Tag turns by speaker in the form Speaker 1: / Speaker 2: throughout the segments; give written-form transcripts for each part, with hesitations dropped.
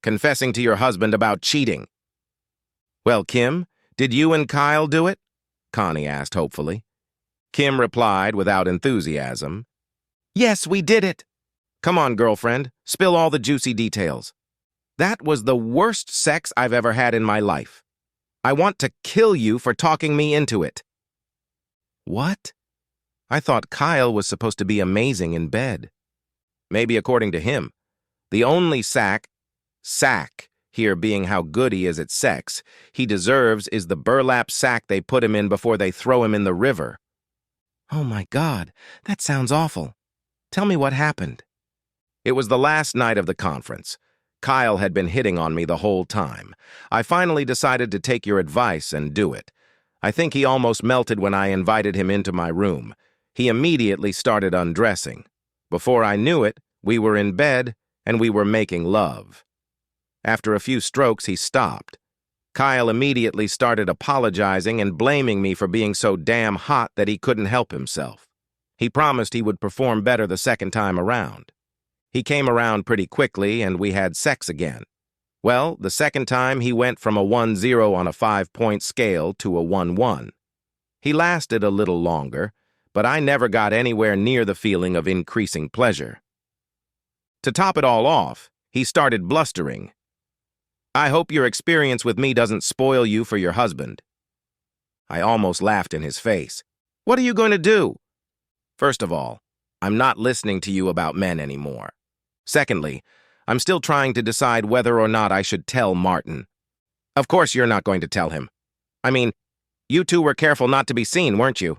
Speaker 1: confessing to your husband about cheating. Well, Kim, did you and Kyle do it? Connie asked hopefully. Kim replied without enthusiasm. Yes, we did it. Come on, girlfriend, spill all the juicy details. That was the worst sex I've ever had in my life. I want to kill you for talking me into it. What? I thought Kyle was supposed to be amazing in bed. Maybe according to him. The only sack here being how good he is at sex, he deserves is the burlap sack they put him in before they throw him in the river. Oh my God, that sounds awful. Tell me what happened. It was the last night of the conference. Kyle had been hitting on me the whole time. I finally decided to take your advice and do it. I think he almost melted when I invited him into my room. He immediately started undressing. Before I knew it, we were in bed and we were making love. After a few strokes, he stopped. Kyle immediately started apologizing and blaming me for being so damn hot that he couldn't help himself. He promised he would perform better the second time around. He came around pretty quickly and we had sex again. Well, the second time he went from a 1-0 on a 5-point scale to a 1-1. He lasted a little longer, but I never got anywhere near the feeling of increasing pleasure. To top it all off, he started blustering. I hope your experience with me doesn't spoil you for your husband. I almost laughed in his face. What are you going to do? First of all, I'm not listening to you about men anymore. Secondly, I'm still trying to decide whether or not I should tell Martin. Of course you're not going to tell him. I mean, you two were careful not to be seen, weren't you?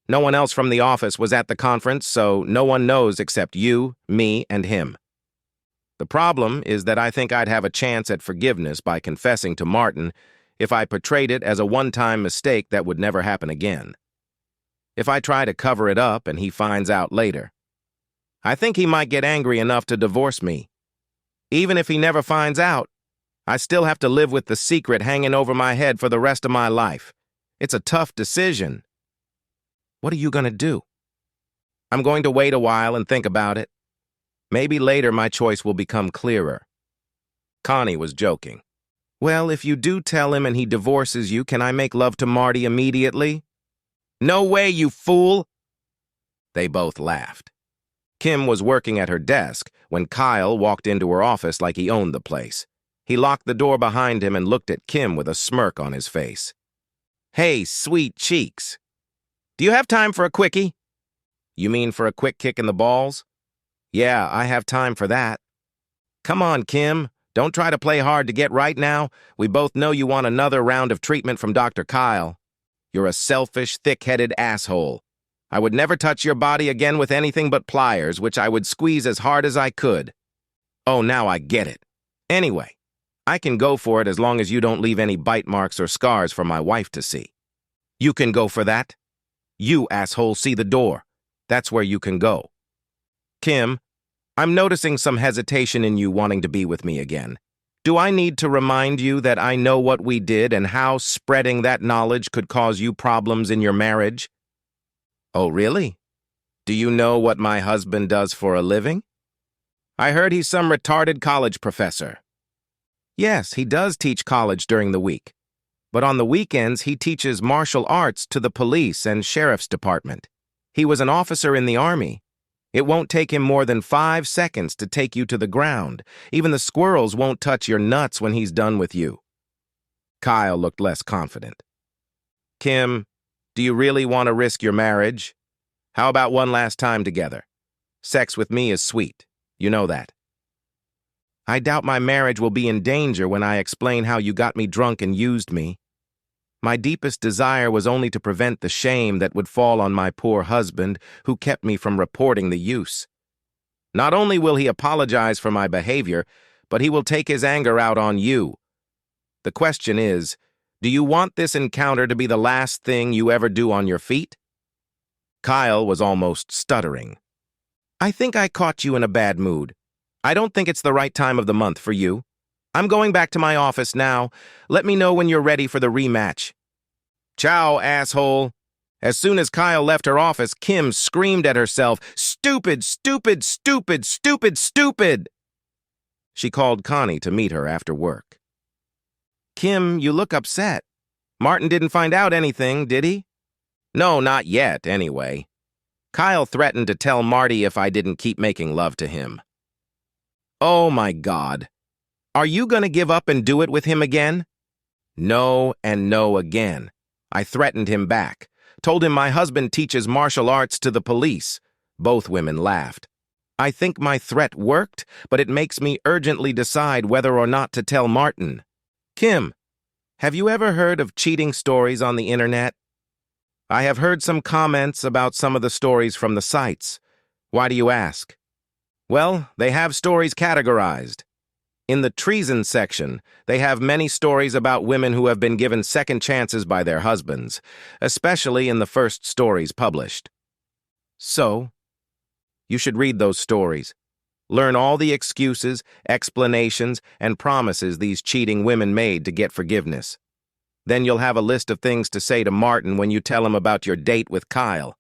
Speaker 1: No one else from the office was at the conference, so no one knows except you, me, and him. The problem is that I think I'd have a chance at forgiveness by confessing to Martin if I portrayed it as a one-time mistake that would never happen again. If I try to cover it up and he finds out later, I think he might get angry enough to divorce me. Even if he never finds out, I still have to live with the secret hanging over my head for the rest of my life. It's a tough decision. What are you going to do? I'm going to wait a while and think about it. Maybe later my choice will become clearer. Connie was joking. Well, if you do tell him and he divorces you, can I make love to Marty immediately? No way, you fool! They both laughed. Kim was working at her desk when Kyle walked into her office like he owned the place. He locked the door behind him and looked at Kim with a smirk on his face. Hey, sweet cheeks. Do you have time for a quickie? You mean for a quick kick in the balls? Yeah, I have time for that. Come on, Kim. Don't try to play hard to get right now. We both know you want another round of treatment from Dr. Kyle. You're a selfish, thick-headed asshole. I would never touch your body again with anything but pliers, which I would squeeze as hard as I could. Oh, now I get it. Anyway, I can go for it as long as you don't leave any bite marks or scars for my wife to see. You can go for that? You, asshole, see the door. That's where you can go. Kim, I'm noticing some hesitation in you wanting to be with me again. Do I need to remind you that I know what we did and how spreading that knowledge could cause you problems in your marriage? Oh, really? Do you know what my husband does for a living? I heard he's some retarded college professor. Yes, he does teach college during the week. But on the weekends, he teaches martial arts to the police and sheriff's department. He was an officer in the army. It won't take him more than 5 seconds to take you to the ground. Even the squirrels won't touch your nuts when he's done with you. Kyle looked less confident. Kim, do you really want to risk your marriage? How about one last time together? Sex with me is sweet. You know that. I doubt my marriage will be in danger when I explain how you got me drunk and used me. My deepest desire was only to prevent the shame that would fall on my poor husband, who kept me from reporting the use. Not only will he apologize for my behavior, but he will take his anger out on you. The question is, do you want this encounter to be the last thing you ever do on your feet? Kyle was almost stuttering. I think I caught you in a bad mood. I don't think it's the right time of the month for you. I'm going back to my office now. Let me know when you're ready for the rematch. Ciao, asshole. As soon as Kyle left her office, Kim screamed at herself, "Stupid, stupid, stupid, stupid, stupid!" She called Connie to meet her after work. Kim, you look upset. Martin didn't find out anything, did he? No, not yet, anyway. Kyle threatened to tell Marty if I didn't keep making love to him. Oh my God. Are you gonna give up and do it with him again? No and no again. I threatened him back. Told him my husband teaches martial arts to the police. Both women laughed. I think my threat worked, but it makes me urgently decide whether or not to tell Martin. Kim, have you ever heard of cheating stories on the internet? I have heard some comments about some of the stories from the sites. Why do you ask? Well, they have stories categorized. In the treason section, they have many stories about women who have been given second chances by their husbands, especially in the first stories published. So, you should read those stories. Learn all the excuses, explanations, and promises these cheating women made to get forgiveness. Then you'll have a list of things to say to Martin when you tell him about your date with Kyle.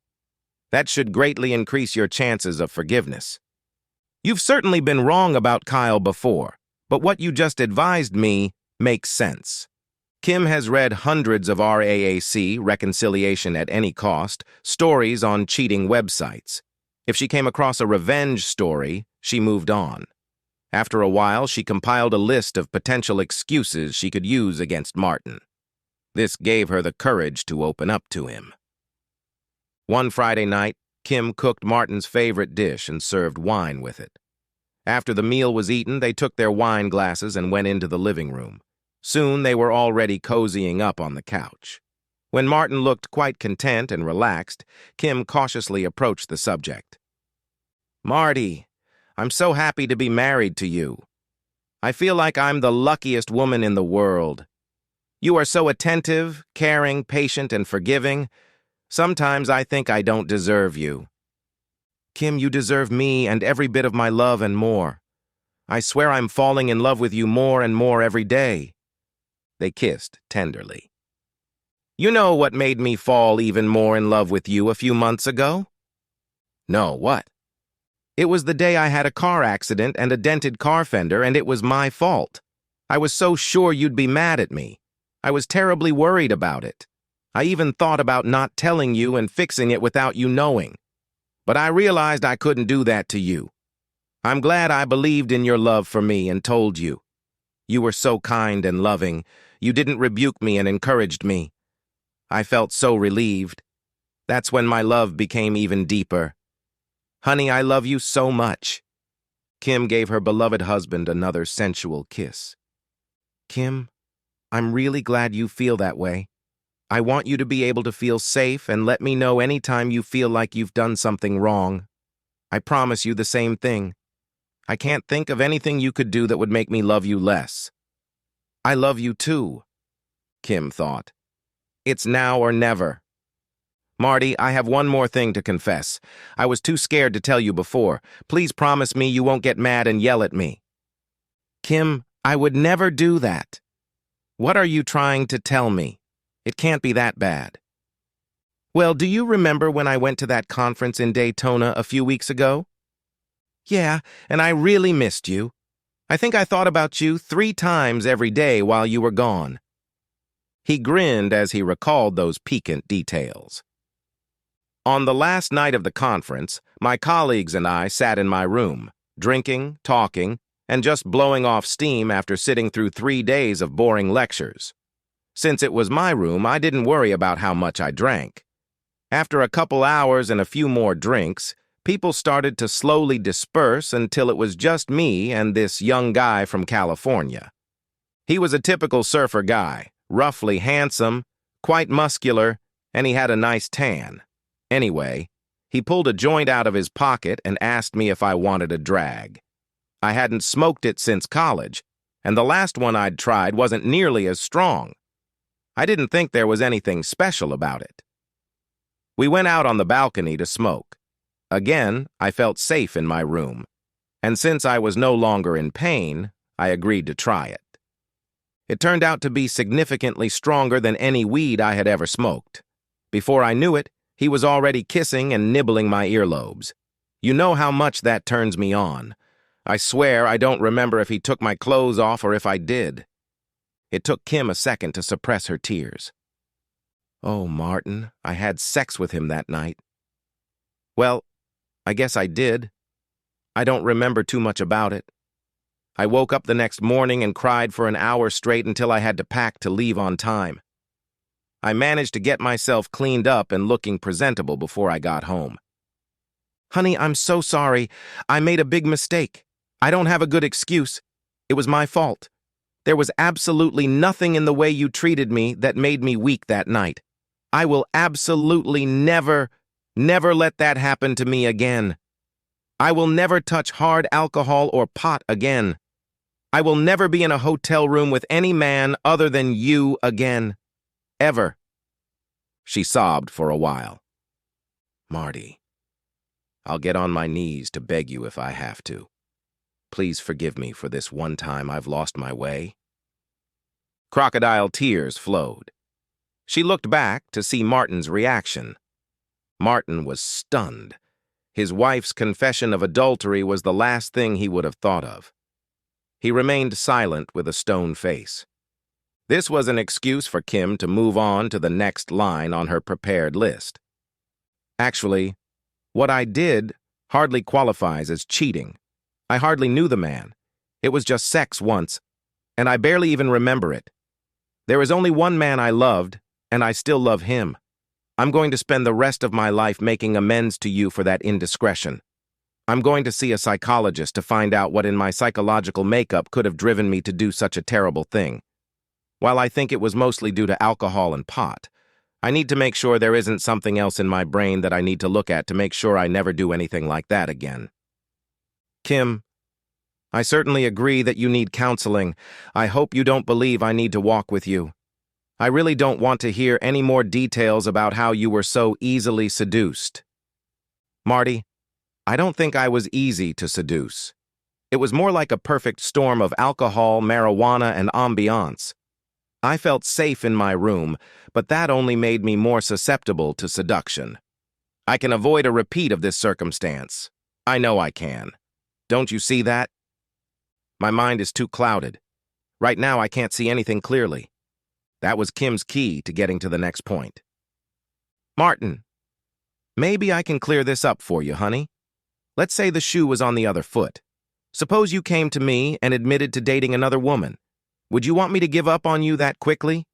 Speaker 1: That should greatly increase your chances of forgiveness. You've certainly been wrong about Kyle before, but what you just advised me makes sense. Kim has read hundreds of RAAC, Reconciliation at Any Cost, stories on cheating websites. If she came across a revenge story, she moved on. After a while, she compiled a list of potential excuses she could use against Martin. This gave her the courage to open up to him. One Friday night, Kim cooked Martin's favorite dish and served wine with it. After the meal was eaten, they took their wine glasses and went into the living room. Soon they were already cozying up on the couch. When Martin looked quite content and relaxed, Kim cautiously approached the subject. Marty, I'm so happy to be married to you. I feel like I'm the luckiest woman in the world. You are so attentive, caring, patient, and forgiving. Sometimes I think I don't deserve you. Kim, you deserve me and every bit of my love and more. I swear I'm falling in love with you more and more every day. They kissed tenderly. You know what made me fall even more in love with you a few months ago? No, what? It was the day I had a car accident and a dented car fender, and it was my fault. I was so sure you'd be mad at me. I was terribly worried about it. I even thought about not telling you and fixing it without you knowing. But I realized I couldn't do that to you. I'm glad I believed in your love for me and told you. You were so kind and loving. You didn't rebuke me and encouraged me. I felt so relieved. That's when my love became even deeper. Honey, I love you so much. Kim gave her beloved husband another sensual kiss. Kim, I'm really glad you feel that way. I want you to be able to feel safe and let me know anytime you feel like you've done something wrong. I promise you the same thing. I can't think of anything you could do that would make me love you less. I love you too, Kim thought. It's now or never. Marty, I have one more thing to confess. I was too scared to tell you before. Please promise me you won't get mad and yell at me. Kim, I would never do that. What are you trying to tell me? It can't be that bad. Well, do you remember when I went to that conference in Daytona a few weeks ago? Yeah, and I really missed you. I think I thought about you 3 times every day while you were gone. He grinned as he recalled those piquant details. On the last night of the conference, my colleagues and I sat in my room, drinking, talking, and just blowing off steam after sitting through 3 days of boring lectures. Since it was my room, I didn't worry about how much I drank. After a couple hours and a few more drinks, people started to slowly disperse until it was just me and this young guy from California. He was a typical surfer guy, roughly handsome, quite muscular, and he had a nice tan. Anyway, he pulled a joint out of his pocket and asked me if I wanted a drag. I hadn't smoked it since college, and the last one I'd tried wasn't nearly as strong. I didn't think there was anything special about it. We went out on the balcony to smoke. Again, I felt safe in my room, and since I was no longer in pain, I agreed to try it. It turned out to be significantly stronger than any weed I had ever smoked. Before I knew it, he was already kissing and nibbling my earlobes. You know how much that turns me on. I swear I don't remember if he took my clothes off or if I did. It took Kim a second to suppress her tears. Oh, Martin, I had sex with him that night. Well, I guess I did. I don't remember too much about it. I woke up the next morning and cried for an hour straight until I had to pack to leave on time. I managed to get myself cleaned up and looking presentable before I got home. Honey, I'm so sorry. I made a big mistake. I don't have a good excuse. It was my fault. There was absolutely nothing in the way you treated me that made me weak that night. I will absolutely never let that happen to me again. I will never touch hard alcohol or pot again. I will never be in a hotel room with any man other than you again. Ever. She sobbed for a while. Marty, I'll get on my knees to beg you if I have to. Please forgive me for this one time I've lost my way. Crocodile tears flowed. She looked back to see Martin's reaction. Martin was stunned. His wife's confession of adultery was the last thing he would have thought of. He remained silent with a stone face. This was an excuse for Kim to move on to the next line on her prepared list. Actually, what I did hardly qualifies as cheating. I hardly knew the man. It was just sex once, and I barely even remember it. There is only one man I loved, and I still love him. I'm going to spend the rest of my life making amends to you for that indiscretion. I'm going to see a psychologist to find out what in my psychological makeup could have driven me to do such a terrible thing. While I think it was mostly due to alcohol and pot, I need to make sure there isn't something else in my brain that I need to look at to make sure I never do anything like that again. Kim, I certainly agree that you need counseling. I hope you don't believe I need to walk with you. I really don't want to hear any more details about how you were so easily seduced. Marty, I don't think I was easy to seduce. It was more like a perfect storm of alcohol, marijuana, and ambiance. I felt safe in my room, but that only made me more susceptible to seduction. I can avoid a repeat of this circumstance. I know I can. Don't you see that? My mind is too clouded. Right now, I can't see anything clearly. That was Kim's key to getting to the next point. Martin, maybe I can clear this up for you, honey. Let's say the shoe was on the other foot. Suppose you came to me and admitted to dating another woman. Would you want me to give up on you that quickly?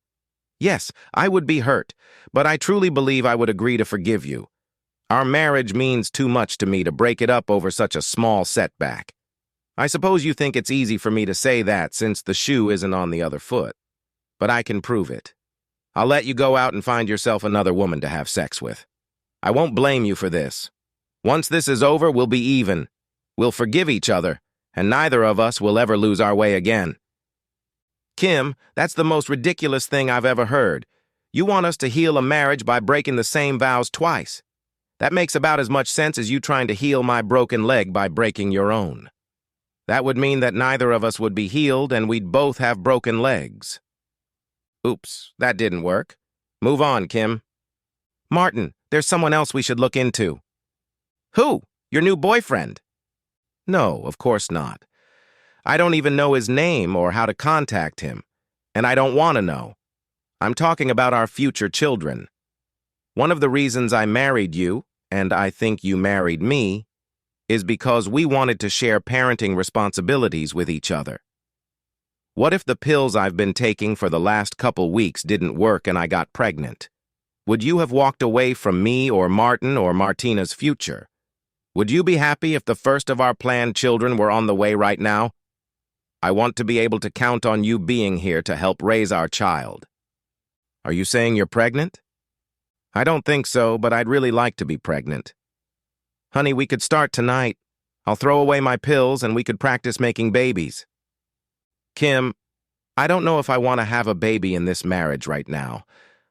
Speaker 1: Yes, I would be hurt, but I truly believe I would agree to forgive you. Our marriage means too much to me to break it up over such a small setback. I suppose you think it's easy for me to say that since the shoe isn't on the other foot. But I can prove it. I'll let you go out and find yourself another woman to have sex with. I won't blame you for this. Once this is over, we'll be even. We'll forgive each other, and neither of us will ever lose our way again. Kim, that's the most ridiculous thing I've ever heard. You want us to heal a marriage by breaking the same vows twice. That makes about as much sense as you trying to heal my broken leg by breaking your own. That would mean that neither of us would be healed and we'd both have broken legs. Oops, that didn't work. Move on, Kim. Martin, there's someone else we should look into. Who? Your new boyfriend? No, of course not. I don't even know his name or how to contact him, and I don't want to know. I'm talking about our future children. One of the reasons I married you, and I think you married me, is because we wanted to share parenting responsibilities with each other. What if the pills I've been taking for the last couple weeks didn't work and I got pregnant? Would you have walked away from me or Martin or Martina's future? Would you be happy if the first of our planned children were on the way right now? I want to be able to count on you being here to help raise our child. Are you saying you're pregnant? I don't think so, but I'd really like to be pregnant. Honey, we could start tonight. I'll throw away my pills and we could practice making babies. Kim, I don't know if I want to have a baby in this marriage right now.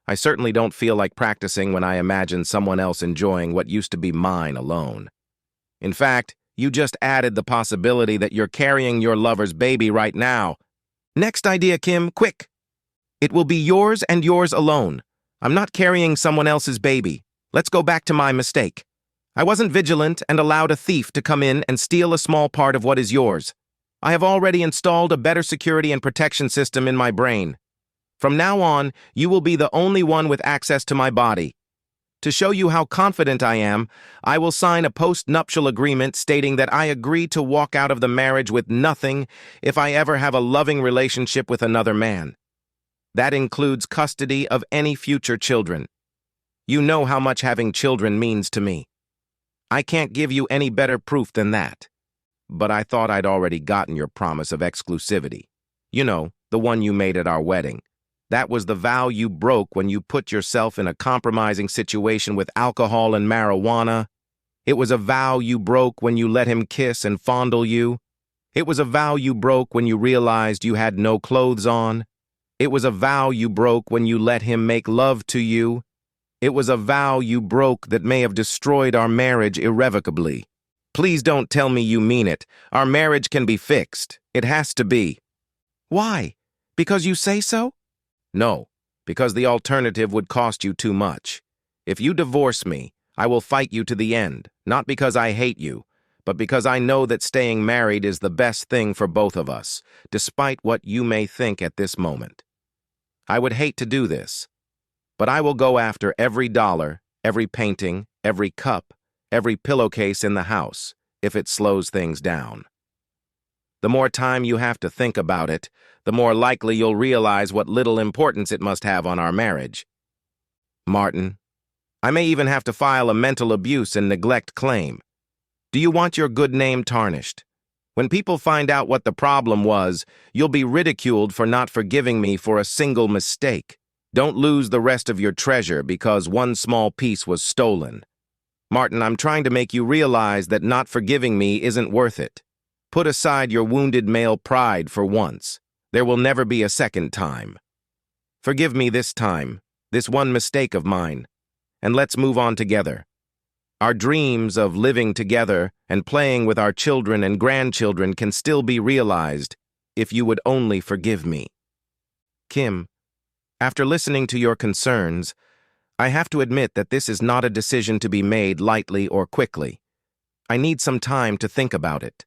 Speaker 1: I certainly don't feel like practicing when I imagine someone else enjoying what used to be mine alone. In fact, you just added the possibility that you're carrying your lover's baby right now. Next idea, Kim, quick. It will be yours and yours alone. I'm not carrying someone else's baby. Let's go back to my mistake. I wasn't vigilant and allowed a thief to come in and steal a small part of what is yours. I have already installed a better security and protection system in my brain. From now on, you will be the only one with access to my body. To show you how confident I am, I will sign a post-nuptial agreement stating that I agree to walk out of the marriage with nothing if I ever have a loving relationship with another man. That includes custody of any future children. You know how much having children means to me. I can't give you any better proof than that. But I thought I'd already gotten your promise of exclusivity. You know, the one you made at our wedding. That was the vow you broke when you put yourself in a compromising situation with alcohol and marijuana. It was a vow you broke when you let him kiss and fondle you. It was a vow you broke when you realized you had no clothes on. It was a vow you broke when you let him make love to you. It was a vow you broke that may have destroyed our marriage irrevocably. Please don't tell me you mean it. Our marriage can be fixed. It has to be. Why? Because you say so? No, because the alternative would cost you too much. If you divorce me, I will fight you to the end, not because I hate you, but because I know that staying married is the best thing for both of us, despite what you may think at this moment. I would hate to do this, but I will go after every dollar, every painting, every cup, every pillowcase in the house, if it slows things down. The more time you have to think about it, the more likely you'll realize what little importance it must have on our marriage. Martin, I may even have to file a mental abuse and neglect claim. Do you want your good name tarnished? When people find out what the problem was, you'll be ridiculed for not forgiving me for a single mistake. Don't lose the rest of your treasure because one small piece was stolen. Martin, I'm trying to make you realize that not forgiving me isn't worth it. Put aside your wounded male pride for once. There will never be a second time. Forgive me this time, this one mistake of mine, and let's move on together. Our dreams of living together and playing with our children and grandchildren can still be realized if you would only forgive me. Kim, after listening to your concerns, I have to admit that this is not a decision to be made lightly or quickly. I need some time to think about it.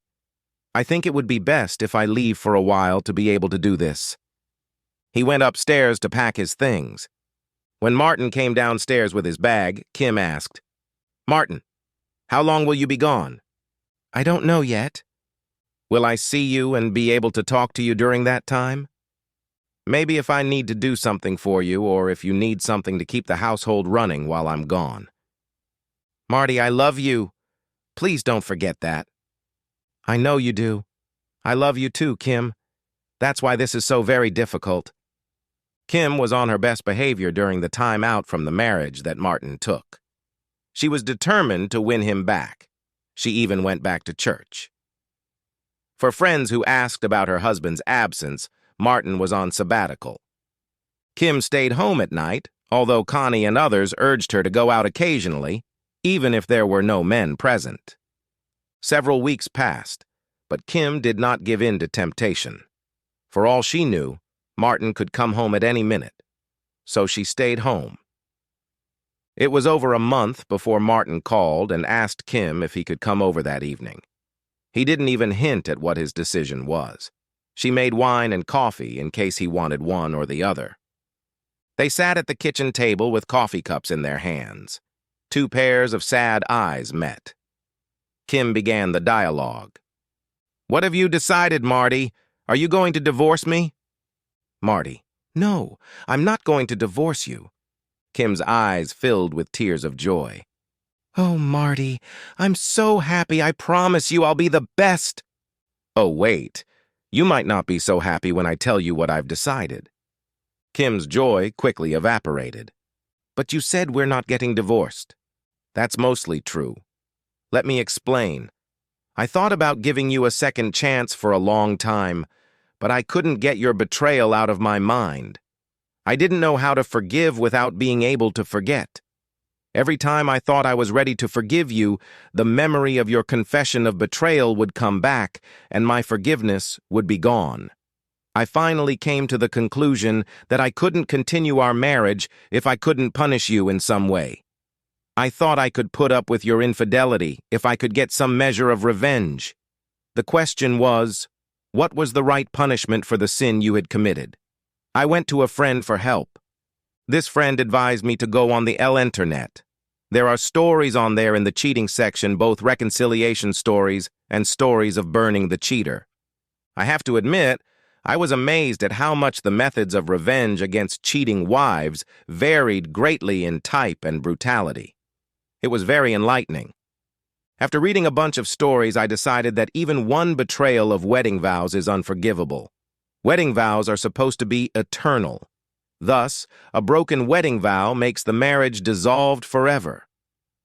Speaker 1: I think it would be best if I leave for a while to be able to do this. He went upstairs to pack his things. When Martin came downstairs with his bag, Kim asked, Martin, how long will you be gone? I don't know yet. Will I see you and be able to talk to you during that time? Maybe if I need to do something for you or if you need something to keep the household running while I'm gone. Marty, I love you. Please don't forget that. I know you do. I love you too, Kim. That's why this is so very difficult. Kim was on her best behavior during the time out from the marriage that Martin took. She was determined to win him back. She even went back to church. For friends who asked about her husband's absence, Martin was on sabbatical. Kim stayed home at night, although Connie and others urged her to go out occasionally, even if there were no men present. Several weeks passed, but Kim did not give in to temptation. For all she knew, Martin could come home at any minute, so she stayed home. It was over a month before Martin called and asked Kim if he could come over that evening. He didn't even hint at what his decision was. She made wine and coffee in case he wanted one or the other. They sat at the kitchen table with coffee cups in their hands. Two pairs of sad eyes met. Kim began the dialogue. What have you decided, Marty? Are you going to divorce me? Marty, no, I'm not going to divorce you. Kim's eyes filled with tears of joy. Oh, Marty, I'm so happy. I promise you I'll be the best. Oh, wait. You might not be so happy when I tell you what I've decided. Kim's joy quickly evaporated. But you said we're not getting divorced. That's mostly true. Let me explain. I thought about giving you a second chance for a long time, but I couldn't get your betrayal out of my mind. I didn't know how to forgive without being able to forget. Every time I thought I was ready to forgive you, the memory of your confession of betrayal would come back, and my forgiveness would be gone. I finally came to the conclusion that I couldn't continue our marriage if I couldn't punish you in some way. I thought I could put up with your infidelity if I could get some measure of revenge. The question was, what was the right punishment for the sin you had committed? I went to a friend for help. This friend advised me to go on the internet. There are stories on there in the cheating section, both reconciliation stories and stories of burning the cheater. I have to admit, I was amazed at how much the methods of revenge against cheating wives varied greatly in type and brutality. It was very enlightening. After reading a bunch of stories, I decided that even one betrayal of wedding vows is unforgivable. Wedding vows are supposed to be eternal. Thus, a broken wedding vow makes the marriage dissolved forever.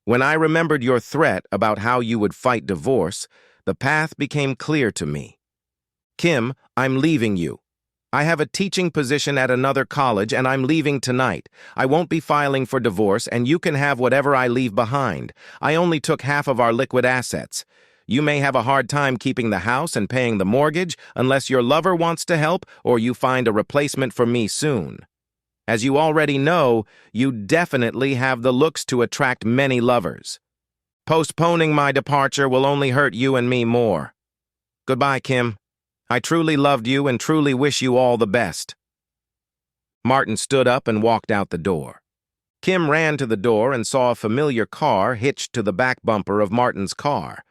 Speaker 1: When I remembered your threat about how you would fight divorce, the path became clear to me. Kim, I'm leaving you. I have a teaching position at another college and I'm leaving tonight. I won't be filing for divorce and you can have whatever I leave behind. I only took half of our liquid assets. You may have a hard time keeping the house and paying the mortgage unless your lover wants to help or you find a replacement for me soon. As you already know, you definitely have the looks to attract many lovers. Postponing my departure will only hurt you and me more. Goodbye, Kim. I truly loved you and truly wish you all the best. Martin stood up and walked out the door. Kim ran to the door and saw a familiar car hitched to the back bumper of Martin's car.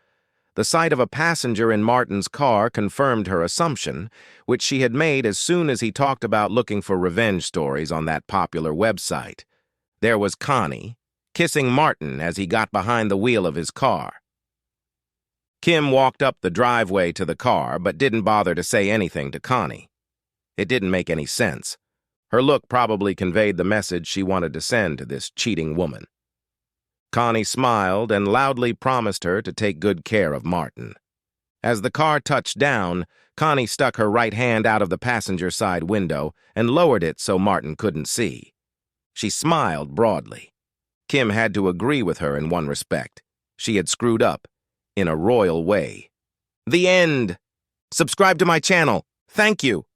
Speaker 1: The sight of a passenger in Martin's car confirmed her assumption, which she had made as soon as he talked about looking for revenge stories on that popular website. There was Connie, kissing Martin as he got behind the wheel of his car. Kim walked up the driveway to the car, but didn't bother to say anything to Connie. It didn't make any sense. Her look probably conveyed the message she wanted to send to this cheating woman. Connie smiled and loudly promised her to take good care of Martin. As the car touched down, Connie stuck her right hand out of the passenger side window and lowered it so Martin couldn't see. She smiled broadly. Kim had to agree with her in one respect. She had screwed up in a royal way. The end. Subscribe to my channel. Thank you.